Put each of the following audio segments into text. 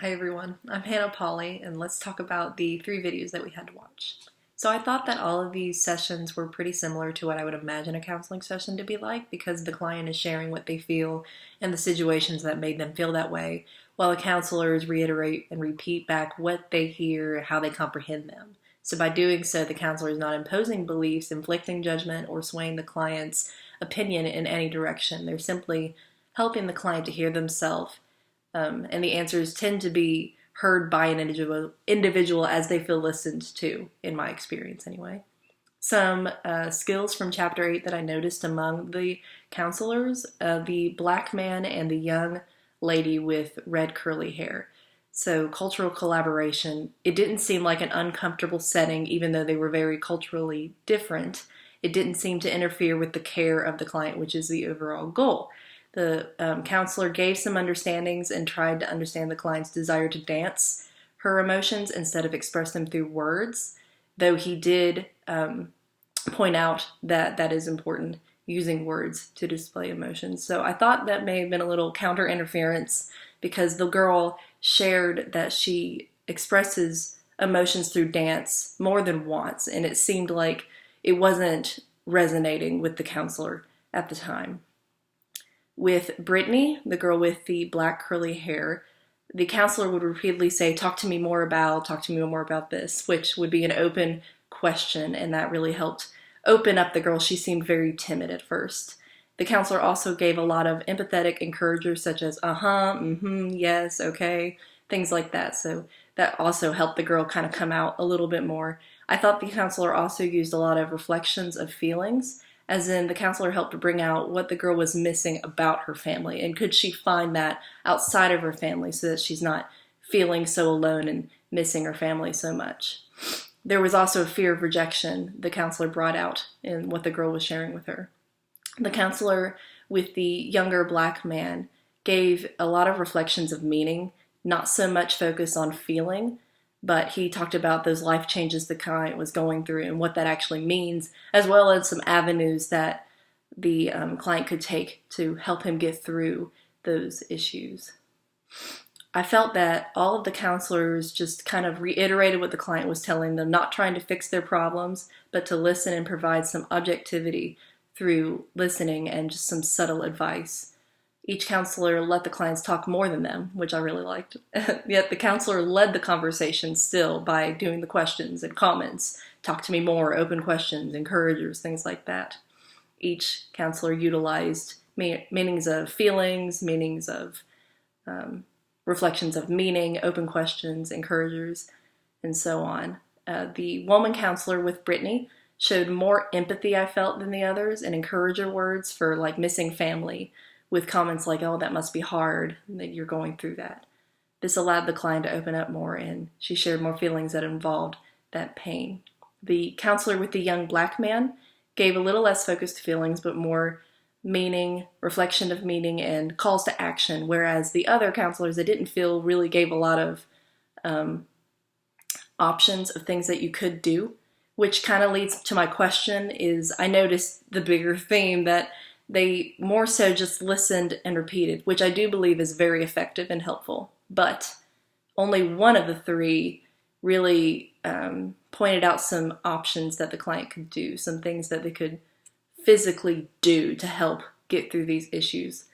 Hi everyone, I'm Hannah Polly, and let's talk about the 3 videos that we had to watch. So I thought that all of these sessions were pretty similar to what I would imagine a counseling session to be like, because the client is sharing what they feel and the situations that made them feel that way, while the counselors reiterate and repeat back what they hear, how they comprehend them. So by doing so, the counselor is not imposing beliefs, inflicting judgment, or swaying the client's opinion in any direction. They're simply helping the client to hear themselves, and the answers tend to be heard by an individual as they feel listened to, in my experience anyway. Some skills from Chapter 8 that I noticed among the counselors, the black man and the young lady with red curly hair. So cultural collaboration, it didn't seem like an uncomfortable setting, even though they were very culturally different. It didn't seem to interfere with the care of the client, which is the overall goal. The counselor gave some understandings and tried to understand the client's desire to dance her emotions instead of express them through words, though he did point out that that is important, using words to display emotions. So I thought that may have been a little counter interference, because the girl shared that she expresses emotions through dance more than once, and it seemed like it wasn't resonating with the counselor at the time. With Brittany, the girl with the black curly hair, the counselor would repeatedly say, talk to me more about this, which would be an open question, and that really helped open up the girl. She seemed very timid at first. The counselor also gave a lot of empathetic encouragers, such as yes, okay, things like that. So that also helped the girl kind of come out a little bit more. I thought the counselor also used a lot of reflections of feelings, as in the counselor helped to bring out what the girl was missing about her family, and could she find that outside of her family so that she's not feeling so alone and missing her family so much. There was also a fear of rejection the counselor brought out in what the girl was sharing with her. The counselor with the younger black man gave a lot of reflections of meaning, not so much focus on feeling, but he talked about those life changes the client was going through and what that actually means, as well as some avenues that the client could take to help him get through those issues. I felt that all of the counselors just kind of reiterated what the client was telling them, not trying to fix their problems, but to listen and provide some objectivity through listening and just some subtle advice. Each counselor let the clients talk more than them, which I really liked. Yet the counselor led the conversation still by doing the questions and comments. Talk to me more, open questions, encouragers, things like that. Each counselor utilized meanings of feelings, meanings of reflections of meaning, open questions, encouragers, and so on. The woman counselor with Brittany showed more empathy, I felt, than the others, and encourager words for like missing family, with comments like, oh, that must be hard that you're going through that. This allowed the client to open up more, and she shared more feelings that involved that pain. The counselor with the young black man gave a little less focus to feelings, but more meaning, reflection of meaning, and calls to action, whereas the other counselors I didn't feel really gave a lot of options of things that you could do, which kind of leads to my question is, I noticed the bigger theme that they more so just listened and repeated, which I do believe is very effective and helpful. But only one of the 3 really pointed out some options that the client could do, some things that they could physically do to help get through these issues.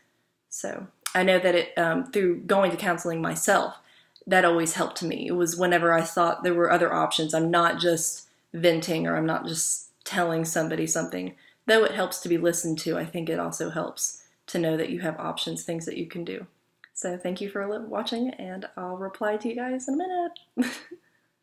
So I know that through going to counseling myself, that always helped me. It was whenever I thought there were other options. I'm not just venting, or I'm not just telling somebody something. Though it helps to be listened to, I think it also helps to know that you have options, things that you can do. So thank you for watching, and I'll reply to you guys in a minute.